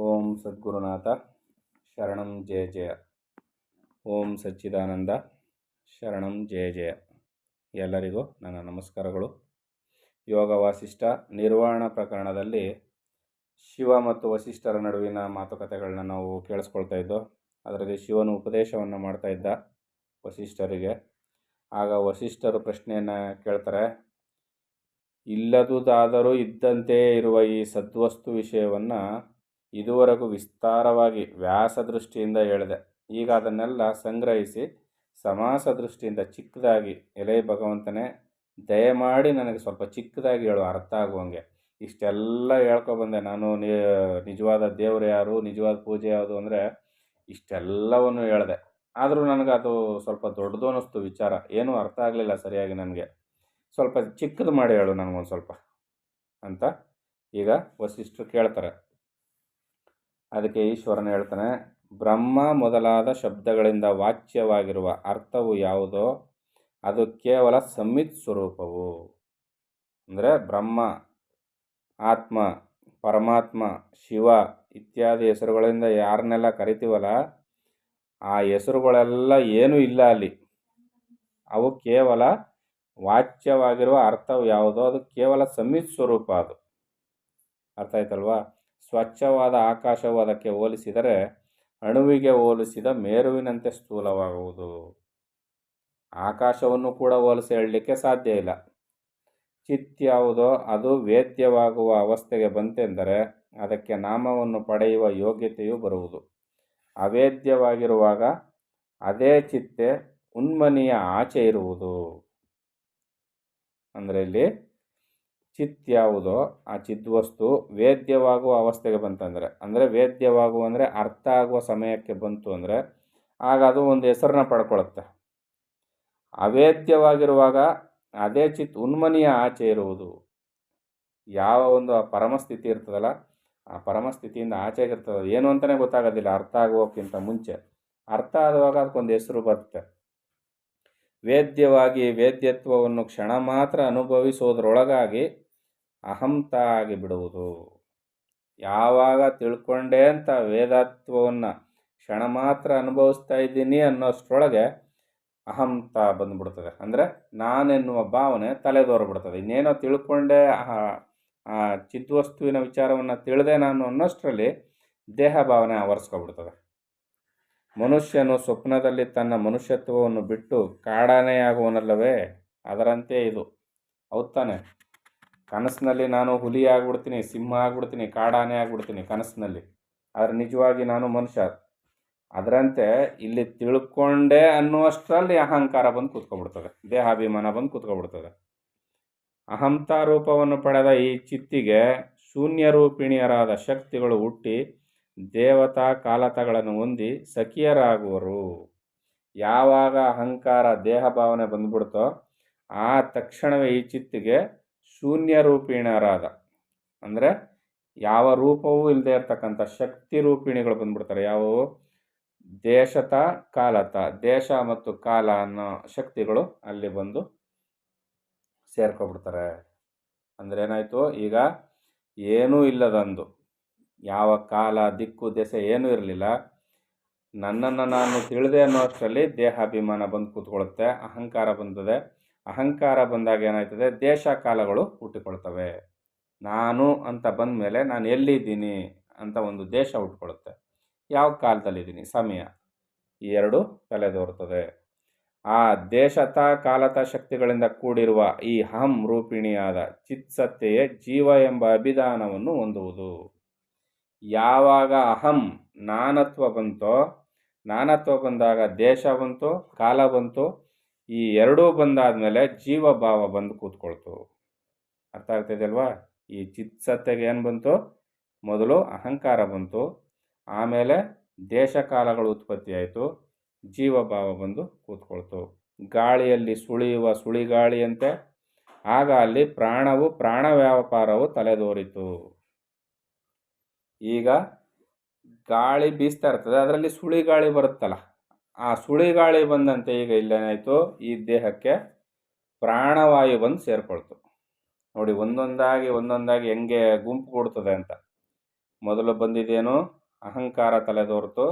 ಓಂ ಸದ್ಗುರುನಾಥ ಶರಣಂ ಜಯ ಜಯ. ಓಂ ಸಚ್ಚಿದಾನಂದ ಶರಣಂ ಜಯ ಜಯ. ಎಲ್ಲರಿಗೂ ನನ್ನ ನಮಸ್ಕಾರಗಳು. ಯೋಗ ವಾಸಿಷ್ಠ ನಿರ್ವಾಣ ಪ್ರಕರಣದಲ್ಲಿ ಶಿವ ಮತ್ತು ವಸಿಷ್ಠರ ನಡುವಿನ ಮಾತುಕತೆಗಳನ್ನ ನಾವು ಕೇಳಿಸ್ಕೊಳ್ತಾ ಇದ್ದೋ. ಅದರಲ್ಲಿ ಶಿವನು ಉಪದೇಶವನ್ನು ಮಾಡ್ತಾ ಇದ್ದ ವಸಿಷ್ಠರಿಗೆ. ಆಗ ವಸಿಷ್ಠರು ಪ್ರಶ್ನೆಯನ್ನು ಕೇಳ್ತಾರೆ, ಇಲ್ಲದುದಾದರೂ ಇದ್ದಂತೆ ಇರುವ ಈ ಸದ್ವಸ್ತು ವಿಷಯವನ್ನು ಇದುವರೆಗೂ ವಿಸ್ತಾರವಾಗಿ ವ್ಯಾಸ ದೃಷ್ಟಿಯಿಂದ ಹೇಳಿದೆ. ಈಗ ಅದನ್ನೆಲ್ಲ ಸಂಗ್ರಹಿಸಿ ಸಮಾಸ ದೃಷ್ಟಿಯಿಂದ ಚಿಕ್ಕದಾಗಿ, ಎಲೆ ಭಗವಂತನೇ ದಯಮಾಡಿ ನನಗೆ ಸ್ವಲ್ಪ ಚಿಕ್ಕದಾಗಿ ಹೇಳು, ಅರ್ಥ ಆಗುವಂಗೆ. ಇಷ್ಟೆಲ್ಲ ಹೇಳ್ಕೊಬಂದೆ ನಾನು. ನಿಜವಾದ ದೇವರು ಯಾರು, ನಿಜವಾದ ಪೂಜೆ ಯಾವುದು ಅಂದರೆ ಇಷ್ಟೆಲ್ಲವನ್ನು ಹೇಳಿದೆ. ಆದರೂ ನನಗೆ ಅದು ಸ್ವಲ್ಪ ದೊಡ್ಡದು ಅನ್ನಿಸ್ತು ವಿಚಾರ. ಏನೂ ಅರ್ಥ ಆಗಲಿಲ್ಲ ಸರಿಯಾಗಿ ನನಗೆ. ಸ್ವಲ್ಪ ಚಿಕ್ಕದು ಮಾಡಿ ಹೇಳು ನನಗೊಂದು ಸ್ವಲ್ಪ ಅಂತ ಈಗ ವಸಿಷ್ಠರು ಕೇಳ್ತಾರೆ. ಅದಕ್ಕೆ ಈಶ್ವರನು ಹೇಳ್ತಾನೆ, ಬ್ರಹ್ಮ ಮೊದಲಾದ ಶಬ್ದಗಳಿಂದ ವಾಚ್ಯವಾಗಿರುವ ಅರ್ಥವು ಯಾವುದೋ ಅದು ಕೇವಲ ಸಂಮಿತ್ ಸ್ವರೂಪವು. ಅಂದರೆ ಬ್ರಹ್ಮ, ಆತ್ಮ, ಪರಮಾತ್ಮ, ಶಿವ ಇತ್ಯಾದಿ ಹೆಸರುಗಳಿಂದ ಯಾರನ್ನೆಲ್ಲ ಕರಿತೀವಲ್ಲ, ಆ ಹೆಸರುಗಳೆಲ್ಲ ಏನೂ ಇಲ್ಲ ಅಲ್ಲಿ. ಅವು ಕೇವಲ ವಾಚ್ಯವಾಗಿರುವ ಅರ್ಥವು ಯಾವುದೋ ಅದು ಕೇವಲ ಸಂಮಿತ್ ಸ್ವರೂಪ. ಅದು ಅರ್ಥ ಆಯ್ತಲ್ವಾ? ಸ್ವಚ್ಛವಾದ ಆಕಾಶವು ಅದಕ್ಕೆ ಹೋಲಿಸಿದರೆ ಅಣುವಿಗೆ ಹೋಲಿಸಿದ ಮೇರುವಿನಂತೆ ಸ್ಥೂಲವಾಗುವುದು. ಆಕಾಶವನ್ನು ಕೂಡ ಹೋಲಿಸಿ ಹೇಳಲಿಕ್ಕೆ ಸಾಧ್ಯ ಇಲ್ಲ. ಚಿತ್ ಯಾವುದೋ ಅದು ವೇದ್ಯವಾಗುವ ಅವಸ್ಥೆಗೆ ಬಂತೆಂದರೆ ಅದಕ್ಕೆ ನಾಮವನ್ನು ಪಡೆಯುವ ಯೋಗ್ಯತೆಯು ಬರುವುದು. ಅವೇದ್ಯವಾಗಿರುವಾಗ ಅದೇ ಚಿತ್ತೆ ಉನ್ಮನಿಯ ಆಚೆ ಇರುವುದು. ಅಂದರೆ ಇಲ್ಲಿ ಚಿತ್ ಯಾವುದೋ ಆ ಚಿದ್ವಸ್ತು ವೇದ್ಯವಾಗುವ ಅವಸ್ಥೆಗೆ ಬಂತಂದರೆ, ಅಂದರೆ ವೇದ್ಯವಾಗುವ ಅಂದರೆ ಅರ್ಥ ಆಗುವ ಸಮಯಕ್ಕೆ ಬಂತು ಅಂದರೆ ಆಗ ಅದು ಒಂದು ಹೆಸರನ್ನ ಪಡ್ಕೊಳ್ಳುತ್ತೆ. ಅವೇದ್ಯವಾಗಿರುವಾಗ ಅದೇ ಚಿತ್ ಉನ್ಮನಿಯ ಆಚೆ ಇರುವುದು. ಯಾವ ಒಂದು ಆ ಪರಮಸ್ಥಿತಿ ಇರ್ತದಲ್ಲ, ಆ ಪರಮಸ್ಥಿತಿಯಿಂದ ಆಚೆಗಿರ್ತದೆ. ಏನು ಅಂತಲೇ ಗೊತ್ತಾಗೋದಿಲ್ಲ ಅರ್ಥ ಆಗುವಕ್ಕಿಂತ ಮುಂಚೆ. ಅರ್ಥ ಆಗುವಾಗ ಅದಕ್ಕೊಂದು ಹೆಸರು ಬರುತ್ತೆ. ವೇದ್ಯವಾಗಿ ವೇದ್ಯತ್ವವನ್ನು ಕ್ಷಣ ಮಾತ್ರ ಅನುಭವಿಸೋದ್ರೊಳಗಾಗಿ ಅಹಂತ ಆಗಿ ಬಿಡುವುದು. ಯಾವಾಗ ತಿಳ್ಕೊಂಡೆ ಅಂತ ವೇದತ್ವವನ್ನು ಕ್ಷಣ ಮಾತ್ರ ಅನುಭವಿಸ್ತಾ ಇದ್ದೀನಿ ಅನ್ನೋಷ್ಟರೊಳಗೆ ಅಹಂತ ಬಂದುಬಿಡ್ತದೆ. ಅಂದರೆ ನಾನೆನ್ನುವ ಭಾವನೆ ತಲೆದೋರ್ಬಿಡ್ತದೆ. ಇನ್ನೇನೋ ತಿಳ್ಕೊಂಡೆ, ಆ ಚಿದ್ವಸ್ತುವಿನ ವಿಚಾರವನ್ನು ತಿಳಿದೆ ನಾನು ಅನ್ನೋಷ್ಟರಲ್ಲಿ ದೇಹ ಭಾವನೆ ಆವರಿಸ್ಕೊಬಿಡ್ತದೆ. ಮನುಷ್ಯನು ಸ್ವಪ್ನದಲ್ಲಿ ತನ್ನ ಮನುಷ್ಯತ್ವವನ್ನು ಬಿಟ್ಟು ಕಾಡಾನೆಯಾಗುವನಲ್ಲವೇ, ಅದರಂತೆ ಇದು. ಹೌದು ತಾನೆ? ಕನಸಿನಲ್ಲಿ ನಾನು ಹುಲಿ ಆಗ್ಬಿಡ್ತೀನಿ, ಸಿಂಹ ಆಗ್ಬಿಡ್ತೀನಿ, ಕಾಡಾನೆ ಆಗ್ಬಿಡ್ತೀನಿ ಕನಸಿನಲ್ಲಿ. ಆದರೆ ನಿಜವಾಗಿ ನಾನು ಮನುಷ್ಯ. ಅದರಂತೆ ಇಲ್ಲಿ ತಿಳ್ಕೊಂಡೆ ಅನ್ನುವಷ್ಟರಲ್ಲಿ ಅಹಂಕಾರ ಬಂದು ಕೂತ್ಕೊಬಿಡ್ತದೆ, ದೇಹಾಭಿಮಾನ ಬಂದು ಕೂತ್ಕೊಬಿಡ್ತದೆ. ಅಹಂತ ರೂಪವನ್ನು ಪಡೆದ ಈ ಚಿತ್ತಿಗೆ ಶೂನ್ಯ ರೂಪಿಣಿಯರಾದ ಶಕ್ತಿಗಳು ಹುಟ್ಟಿ ದೇವತಾ ಕಾಲತಗಳನ್ನು ಹೊಂದಿ ಸಖಿಯರಾಗುವರು. ಯಾವಾಗ ಅಹಂಕಾರ ದೇಹ ಭಾವನೆ ಬಂದ್ಬಿಡ್ತೋ ಆ ತಕ್ಷಣವೇ ಈ ಚಿತ್ತಿಗೆ ಶೂನ್ಯ ರೂಪಿಣಿಯರಾದ, ಅಂದರೆ ಯಾವ ರೂಪವೂ ಇಲ್ಲದೆ ಇರ್ತಕ್ಕಂಥ ಶಕ್ತಿ ರೂಪಿಣಿಗಳು ಬಂದ್ಬಿಡ್ತಾರೆ. ಯಾವುವು? ದೇಶತ ಕಾಲತ, ದೇಶ ಮತ್ತು ಕಾಲ ಅನ್ನೋ ಶಕ್ತಿಗಳು ಅಲ್ಲಿ ಬಂದು ಸೇರ್ಕೊಬಿಡ್ತಾರೆ. ಅಂದರೆ ಏನಾಯಿತು? ಈಗ ಏನೂ ಇಲ್ಲದಂದು, ಯಾವ ಕಾಲ ದಿಕ್ಕು ದೆಸೆ ಏನೂ ಇರಲಿಲ್ಲ, ನನ್ನನ್ನು ನಾನು ತಿಳಿದೆ ಅನ್ನೋಷ್ಟರಲ್ಲಿ ದೇಹಾಭಿಮಾನ ಬಂದು ಕೂತ್ಕೊಳ್ಳುತ್ತೆ, ಅಹಂಕಾರ ಬಂದದೆ. ಅಹಂಕಾರ ಬಂದಾಗ ಏನಾಯ್ತದೆ? ದೇಶ ಕಾಲಗಳು ಹುಟ್ಟಿಕೊಳ್ತವೆ. ನಾನು ಅಂತ ಬಂದ ಮೇಲೆ ನಾನು ಎಲ್ಲಿದ್ದೀನಿ ಅಂತ ಒಂದು ದೇಶ ಹುಟ್ಕೊಳ್ಳುತ್ತೆ, ಯಾವ ಕಾಲದಲ್ಲಿದ್ದೀನಿ, ಸಮಯ, ಈ ಎರಡು ತಲೆದೋರ್ತದೆ. ಆ ದೇಶತ ಕಾಲತ ಶಕ್ತಿಗಳಿಂದ ಕೂಡಿರುವ ಈ ಅಹಂ ರೂಪಿಣಿಯಾದ ಚಿತ್ಸತ್ತೆಯೇ ಜೀವ ಎಂಬ ಅಭಿಧಾನವನ್ನು ಹೊಂದುವುದು. ಯಾವಾಗ ಅಹಂ ನಾನತ್ವ ಬಂತೋ, ನಾನತ್ವ ಬಂದಾಗ ದೇಶ ಬಂತು, ಕಾಲ ಬಂತು, ಈ ಎರಡೂ ಬಂದಾದಮೇಲೆ ಜೀವಭಾವ ಬಂದು ಕೂತ್ಕೊಳ್ತು. ಅರ್ಥ ಆಗ್ತಿದೆಯಲ್ವಾ? ಈ ಚಿತ್ಸತ್ತೆಗೆ ಏನು ಬಂತು? ಮೊದಲು ಅಹಂಕಾರ ಬಂತು, ಆಮೇಲೆ ದೇಶ ಕಾಲಗಳು ಉತ್ಪತ್ತಿ ಆಯಿತು, ಜೀವಭಾವ ಬಂದು ಕೂತ್ಕೊಳ್ತು. ಗಾಳಿಯಲ್ಲಿ ಸುಳಿಯುವ ಸುಳಿಗಾಳಿಯಂತೆ ಆಗ ಅಲ್ಲಿ ಪ್ರಾಣವು ಪ್ರಾಣ ವ್ಯಾಪಾರವು ತಲೆದೋರಿತು. ಈಗ ಗಾಳಿ ಬೀಸ್ತಾ ಇರ್ತದೆ, ಅದರಲ್ಲಿ ಸುಳಿಗಾಳಿ ಬರುತ್ತಲ್ಲ, ಆ ಸುಳಿಗಾಳಿ ಬಂದಂತೆ ಈಗ ಇಲ್ಲೇನಾಯಿತು? ಈ ದೇಹಕ್ಕೆ ಪ್ರಾಣವಾಯು ಬಂದು ಸೇರಿಕೊಳ್ತು. ನೋಡಿ, ಒಂದೊಂದಾಗಿ ಒಂದೊಂದಾಗಿ ಹೆಂಗೆ ಗುಂಪು ಕೊಡ್ತದೆ ಅಂತ. ಮೊದಲು ಬಂದಿದ್ದೇನು? ಅಹಂಕಾರ ತಲೆದೋರ್ತು.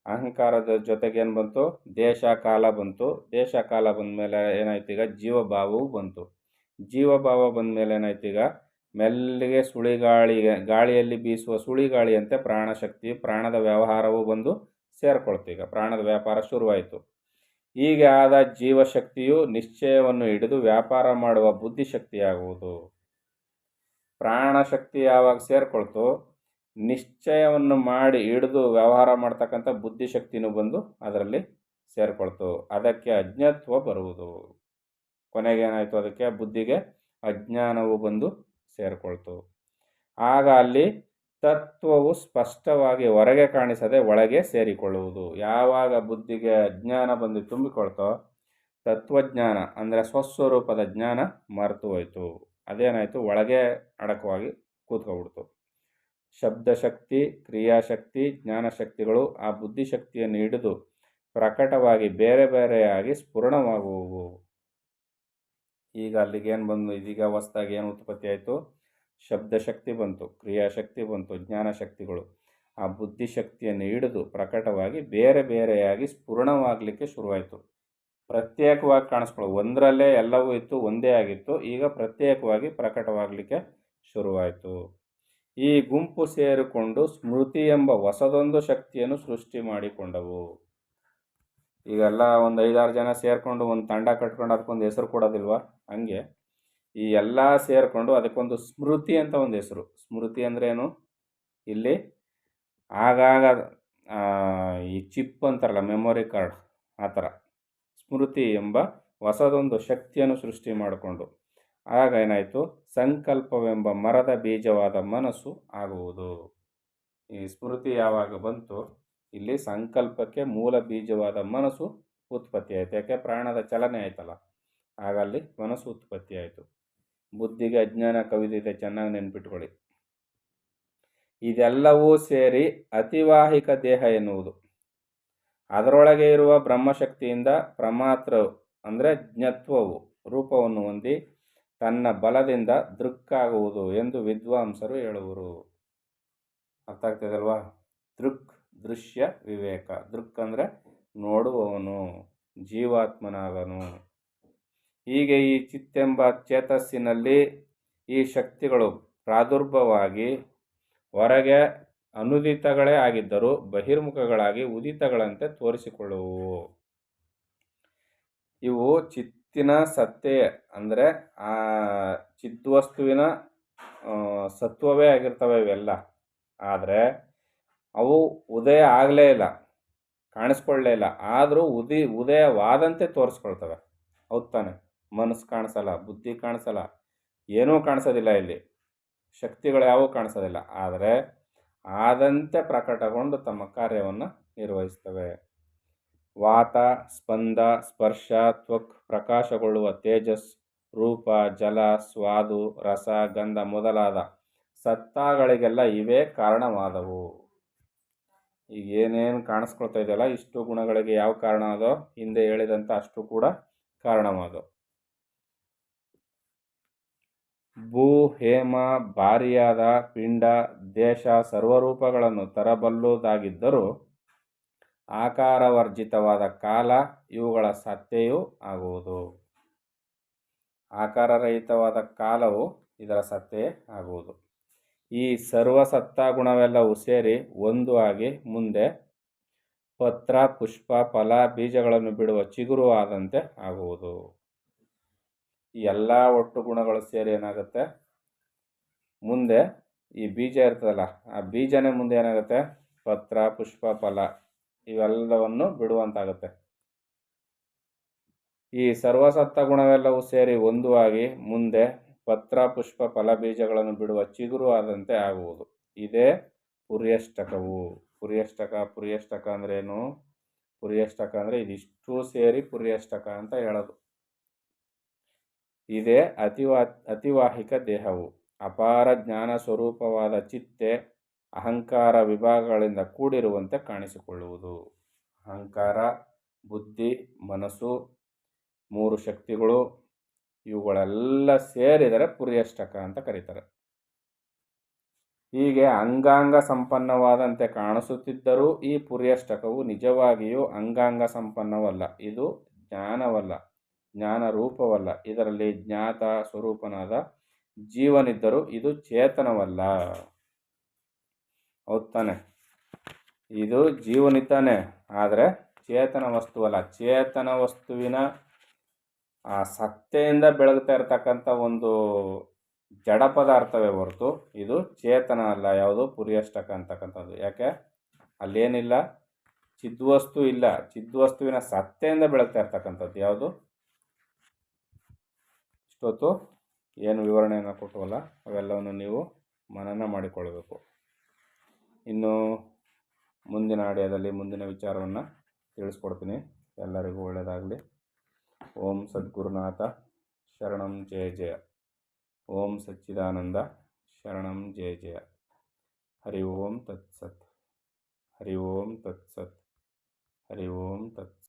ಅಹಂಕಾರದ ಜೊತೆಗೆ ಏನು ಬಂತು? ದೇಶ ಕಾಲ ಬಂತು. ದೇಶ ಕಾಲ ಬಂದ ಮೇಲೆ ಏನಾಯ್ತು? ಈಗ ಜೀವಭಾವವು ಬಂತು. ಜೀವಭಾವ ಬಂದ ಮೇಲೆ ಏನಾಯ್ತು? ಈಗ ಮೆಲ್ಲಿಗೆ ಗಾಳಿಯಲ್ಲಿ ಬೀಸುವ ಸುಳಿಗಾಳಿಯಂತೆ ಪ್ರಾಣಶಕ್ತಿ, ಪ್ರಾಣದ ವ್ಯವಹಾರವು ಬಂದು ಸೇರ್ಕೊಳ್ತು. ಈಗ ಪ್ರಾಣದ ವ್ಯಾಪಾರ ಶುರುವಾಯಿತು. ಹೀಗೆ ಆದ ಜೀವಶಕ್ತಿಯು ನಿಶ್ಚಯವನ್ನು ಹಿಡಿದು ವ್ಯಾಪಾರ ಮಾಡುವ ಬುದ್ಧಿಶಕ್ತಿಯಾಗುವುದು. ಪ್ರಾಣಶಕ್ತಿ ಯಾವಾಗ ಸೇರ್ಕೊಳ್ತು, ನಿಶ್ಚಯವನ್ನು ಮಾಡಿ ಹಿಡಿದು ವ್ಯವಹಾರ ಮಾಡ್ತಕ್ಕಂಥ ಬುದ್ಧಿಶಕ್ತಿನೂ ಬಂದು ಅದರಲ್ಲಿ ಸೇರ್ಕೊಳ್ತು. ಅದಕ್ಕೆ ಅಜ್ಞತ್ವ ಬರುವುದು. ಕೊನೆಗೇನಾಯಿತು? ಅದಕ್ಕೆ ಬುದ್ಧಿಗೆ ಅಜ್ಞಾನವು ಬಂದು ಸೇರ್ಕೊಳ್ತು. ಆಗ ಅಲ್ಲಿ ತತ್ವವು ಸ್ಪಷ್ಟವಾಗಿ ಹೊರಗೆ ಕಾಣಿಸದೆ ಒಳಗೆ ಸೇರಿಕೊಳ್ಳುವುದು. ಯಾವಾಗ ಬುದ್ಧಿಗೆ ಅಜ್ಞಾನ ಬಂದು ತುಂಬಿಕೊಳ್ತೋ, ತತ್ವಜ್ಞಾನ ಅಂದರೆ ಸ್ವಸ್ವರೂಪದ ಜ್ಞಾನ ಮರೆತು ಹೋಯಿತು. ಅದೇನಾಯಿತು? ಒಳಗೆ ಅಡಕವಾಗಿ ಕೂತ್ಕೊಬಿಡ್ತು. ಶಬ್ದಶಕ್ತಿ, ಕ್ರಿಯಾಶಕ್ತಿ, ಜ್ಞಾನಶಕ್ತಿಗಳು ಆ ಬುದ್ಧಿಶಕ್ತಿಯನ್ನು ಹಿಡಿದು ಪ್ರಕಟವಾಗಿ ಬೇರೆ ಬೇರೆಯಾಗಿ ಸ್ಫುರಣವಾಗುವು. ಈಗ ಅಲ್ಲಿಗೇನು ಬಂದು ಇದೀಗ ಹೊಸದಾಗಿ ಏನು ಉತ್ಪತ್ತಿ ಆಯಿತು? ಶಬ್ದಶಕ್ತಿ ಬಂತು, ಕ್ರಿಯಾಶಕ್ತಿ ಬಂತು, ಜ್ಞಾನಶಕ್ತಿಗಳು ಆ ಬುದ್ಧಿಶಕ್ತಿಯನ್ನು ಹಿಡಿದು ಪ್ರಕಟವಾಗಿ ಬೇರೆ ಬೇರೆಯಾಗಿ ಸ್ಫುರಣವಾಗಲಿಕ್ಕೆ ಶುರುವಾಯಿತು. ಪ್ರತ್ಯೇಕವಾಗಿ ಕಾಣಿಸ್ಕೊಳ್ಳೋ, ಒಂದರಲ್ಲೇ ಎಲ್ಲವೂ ಇತ್ತು, ಒಂದೇ ಆಗಿತ್ತು. ಈಗ ಪ್ರತ್ಯೇಕವಾಗಿ ಪ್ರಕಟವಾಗಲಿಕ್ಕೆ ಶುರುವಾಯಿತು. ಈ ಗುಂಪು ಸೇರಿಕೊಂಡು ಸ್ಮೃತಿ ಎಂಬ ಹೊಸದೊಂದು ಶಕ್ತಿಯನ್ನು ಸೃಷ್ಟಿ ಮಾಡಿಕೊಂಡವು. ಈಗೆಲ್ಲ ಒಂದು 5-6 ಜನ ಸೇರಿಕೊಂಡು ಒಂದು ತಂಡ ಕಟ್ಕೊಂಡು ಅದಕ್ಕೊಂದು ಹೆಸರು ಕೊಡೋದಿಲ್ವಾ? ಹಂಗೆ ಈ ಎಲ್ಲ ಸೇರಿಕೊಂಡು ಅದಕ್ಕೊಂದು ಸ್ಮೃತಿ ಅಂತ ಒಂದು ಹೆಸರು. ಸ್ಮೃತಿ ಅಂದ್ರೇನು? ಇಲ್ಲಿ ಆಗಾಗ ಈ ಚಿಪ್ ಅಂತಾರಲ್ಲ, ಮೆಮೊರಿ ಕಾರ್ಡ್, ಆ ಥರ ಸ್ಮೃತಿ ಎಂಬ ಹೊಸದೊಂದು ಶಕ್ತಿಯನ್ನು ಸೃಷ್ಟಿ ಮಾಡಿಕೊಂಡು ಆಗ ಏನಾಯಿತು? ಸಂಕಲ್ಪವೆಂಬ ಮರದ ಬೀಜವಾದ ಮನಸ್ಸು ಆಗುವುದು. ಈ ಸ್ಮೃತಿ ಯಾವಾಗ ಬಂತು, ಇಲ್ಲಿ ಸಂಕಲ್ಪಕ್ಕೆ ಮೂಲ ಬೀಜವಾದ ಮನಸ್ಸು ಉತ್ಪತ್ತಿ ಆಯಿತು. ಯಾಕೆ? ಪ್ರಾಣದ ಚಲನೆ ಆಯ್ತಲ್ಲ, ಆಗ ಅಲ್ಲಿ ಮನಸ್ಸು ಉತ್ಪತ್ತಿ ಆಯಿತು. ಬುದ್ಧಿಗೆ ಅಜ್ಞಾನ ಕವಿದಿದೆ, ಚೆನ್ನಾಗಿ ನೆನ್ಪಿಟ್ಕೊಳ್ಳಿ. ಇದೆಲ್ಲವೂ ಸೇರಿ ಅತಿವಾಹಿಕ ದೇಹ ಎನ್ನುವುದು. ಅದರೊಳಗೆ ಇರುವ ಬ್ರಹ್ಮಶಕ್ತಿಯಿಂದ ಪ್ರಮಾತ್ರ ಅಂದರೆ ಜ್ಞತ್ವವು ರೂಪವನ್ನು ಹೊಂದಿ ತನ್ನ ಬಲದಿಂದ ದೃಕ್ಕಾಗುವುದು ಎಂದು ವಿದ್ವಾಂಸರು ಹೇಳುವರು. ಅರ್ಥ ಆಗ್ತದಲ್ವಾ? ದೃಕ್ ದೃಶ್ಯ ವಿವೇಕ. ದೃಕ್ ಅಂದರೆ ನೋಡುವವನು, ಜೀವಾತ್ಮನಾಗನು. ಹೀಗೆ ಈ ಚಿತ್ತೆಂಬ ಚೇತಸ್ಸಿನಲ್ಲಿ ಈ ಶಕ್ತಿಗಳು ಪ್ರಾದುರ್ಭವಾಗಿ ಹೊರಗೆ ಅನುದಿತಗಳೇ ಆಗಿದ್ದರೂ ಬಹಿರ್ಮುಖಗಳಾಗಿ ಉದಿತಗಳಂತೆ ತೋರಿಸಿಕೊಳ್ಳುವು. ಇವು ಚಿತ್ತಿನ ಸತ್ತೇ ಅಂದರೆ ಆ ಚಿದ್ವಸ್ತುವಿನ ಸತ್ವವೇ ಆಗಿರ್ತವೆ ಇವೆಲ್ಲ. ಆದರೆ ಅವು ಉದಯ ಆಗಲೇ ಇಲ್ಲ, ಕಾಣಿಸ್ಕೊಳ್ಳೇ ಇಲ್ಲ. ಆದರೂ ಉದಯವಾದಂತೆ ತೋರಿಸ್ಕೊಳ್ತವೆ. ಹೌದು ತಾನೆ? ಮನಸ್ಸು ಕಾಣಿಸಲ್ಲ, ಬುದ್ಧಿ ಕಾಣಿಸಲ್ಲ, ಏನೂ ಕಾಣಿಸೋದಿಲ್ಲ. ಇಲ್ಲಿ ಶಕ್ತಿಗಳು ಯಾವುವು ಕಾಣಿಸೋದಿಲ್ಲ. ಆದರೆ ಆದಂತೆ ಪ್ರಕಟಗೊಂಡು ತಮ್ಮ ಕಾರ್ಯವನ್ನು ನಿರ್ವಹಿಸ್ತವೆ. ವಾತ, ಸ್ಪಂದ, ಸ್ಪರ್ಶ, ತ್ವಕ್, ಪ್ರಕಾಶಗೊಳ್ಳುವ ತೇಜಸ್, ರೂಪ, ಜಲ, ಸ್ವಾದು, ರಸ, ಗಂಧ ಮೊದಲಾದ ಸತ್ತಾಗಳಿಗೆಲ್ಲ ಇವೇ ಕಾರಣವಾದವು. ಈಗ ಏನೇನು ಕಾಣಿಸ್ಕೊಳ್ತಾ ಇದೆಯಲ್ಲ, ಇಷ್ಟು ಗುಣಗಳಿಗೆ ಯಾವ ಕಾರಣ ಅದೋ ಹಿಂದೆ ಹೇಳಿದಂಥ ಅಷ್ಟು ಕೂಡ ಕಾರಣವಾದವು. ಭೂ, ಹೇಮ, ಭಾರಿಯಾದ ಪಿಂಡ, ದೇಶ ಸರ್ವರೂಪಗಳನ್ನು ತರಬಲ್ಲುದಾಗಿದ್ದರೂ ಆಕಾರವರ್ಜಿತವಾದ ಕಾಲ ಇವುಗಳ ಸತ್ತೆಯೂ ಆಗುವುದು. ಆಕಾರರಹಿತವಾದ ಕಾಲವು ಇದರ ಸತ್ತೆ ಆಗುವುದು. ಈ ಸರ್ವಸತ್ತ ಗುಣವೆಲ್ಲವೂ ಸೇರಿ ಒಂದು ಆಗಿ ಮುಂದೆ ಪತ್ರ, ಪುಷ್ಪ, ಫಲ, ಬೀಜಗಳನ್ನು ಬಿಡುವ ಚಿಗುರು ಆದಂತೆ ಆಗುವುದು. ಈ ಎಲ್ಲ ಒಟ್ಟು ಗುಣಗಳು ಸೇರಿ ಏನಾಗುತ್ತೆ? ಮುಂದೆ ಈ ಬೀಜ ಇರ್ತದಲ್ಲ, ಆ ಬೀಜನೇ ಮುಂದೆ ಏನಾಗುತ್ತೆ? ಪತ್ರ, ಪುಷ್ಪ, ಫಲ ಇವೆಲ್ಲವನ್ನು ಬಿಡುವಂತಾಗುತ್ತೆ. ಈ ಸರ್ವಸತ್ತ ಗುಣವೆಲ್ಲವೂ ಸೇರಿ ಒಂದು ಆಗಿ ಮುಂದೆ ಪತ್ರ, ಪುಷ್ಪ, ಫಲ, ಬೀಜಗಳನ್ನು ಬಿಡುವ ಚಿಗುರು ಆದಂತೆ ಆಗುವುದು. ಇದೇ ಪುರ್ಯಷ್ಟಕವು. ಪುರ್ಯಷ್ಟಕ ಅಂದ್ರೇನು? ಪುರ್ಯಷ್ಟಕ ಅಂದರೆ ಇದಿಷ್ಟು ಸೇರಿ ಪುರ್ಯಷ್ಟಕ ಅಂತ ಹೇಳೋದು. ಇದೇ ಅತಿವಾಹಿಕ ದೇಹವು ಅಪಾರ ಜ್ಞಾನ ಸ್ವರೂಪವಾದ ಚಿತ್ತೆ ಅಹಂಕಾರ ವಿಭಾಗಗಳಿಂದ ಕೂಡಿರುವಂತೆ ಕಾಣಿಸಿಕೊಳ್ಳುವುದು. ಅಹಂಕಾರ, ಬುದ್ಧಿ, ಮನಸ್ಸು, 3 ಶಕ್ತಿಗಳು ಇವುಗಳೆಲ್ಲ ಸೇರಿದರೆ ಪುರ್ಯಷ್ಟಕ ಅಂತ ಕರೀತಾರೆ. ಹೀಗೆ ಅಂಗಾಂಗ ಸಂಪನ್ನವಾದಂತೆ ಕಾಣಿಸುತ್ತಿದ್ದರೂ ಈ ಪುರ್ಯಷ್ಟಕವು ನಿಜವಾಗಿಯೂ ಅಂಗಾಂಗ ಸಂಪನ್ನವಲ್ಲ. ಇದು ಜ್ಞಾನವಲ್ಲ, ಜ್ಞಾನ ರೂಪವಲ್ಲ. ಇದರಲ್ಲಿ ಜ್ಞಾತ ಸ್ವರೂಪನಾದ ಜೀವನಿದ್ದರೂ ಇದು ಚೇತನವಲ್ಲ. ಹೌದ್ ತಾನೆ? ಇದು ಜೀವನಿದ್ದಾನೆ, ಆದರೆ ಚೇತನ ವಸ್ತುವಲ್ಲ. ಚೇತನ ವಸ್ತುವಿನ ಆ ಸತ್ತೆಯಿಂದ ಬೆಳಗ್ತಾ ಇರತಕ್ಕಂಥ ಒಂದು ಜಡ ಪದಾರ್ಥವೇ ಹೊರತು ಇದು ಚೇತನ ಅಲ್ಲ. ಯಾವುದು? ಪುರ್ಯಷ್ಟಕ ಅಂತಕ್ಕಂಥದ್ದು. ಯಾಕೆ? ಅಲ್ಲೇನಿಲ್ಲ, ಚಿದ್ವಸ್ತು ಇಲ್ಲ. ಚಿದ್ವಸ್ತುವಿನ ಸತ್ತೆಯಿಂದ ಬೆಳಗ್ತಾ ಇರ್ತಕ್ಕಂಥದ್ದು ಯಾವುದು? ಇಷ್ಟೊತ್ತು ಏನು ವಿವರಣೆಯನ್ನು ಕೊಟ್ಟವಲ್ಲ ಅವೆಲ್ಲವನ್ನು ನೀವು ಮನನ ಮಾಡಿಕೊಳ್ಳಬೇಕು. ಇನ್ನು ಮುಂದಿನ ಆಡಿಯೋದಲ್ಲಿ ಮುಂದಿನ ವಿಚಾರವನ್ನು ತಿಳಿಸ್ಕೊಡ್ತೀನಿ. ಎಲ್ಲರಿಗೂ ಒಳ್ಳೆಯದಾಗಲಿ. ಓಂ ಸದ್ಗುರುನಾಥ ಶರಣಂ ಜಯ ಜಯ. ಓಂ ಸಚ್ಚಿದಾನಂದ ಶರಣಂ ಜಯ ಜಯ. ಹರಿ ಓಂ ತತ್ಸತ್. ಹರಿ ಓಂ ತತ್ಸತ್. ಹರಿ ಓಂ ತತ್ಸತ್.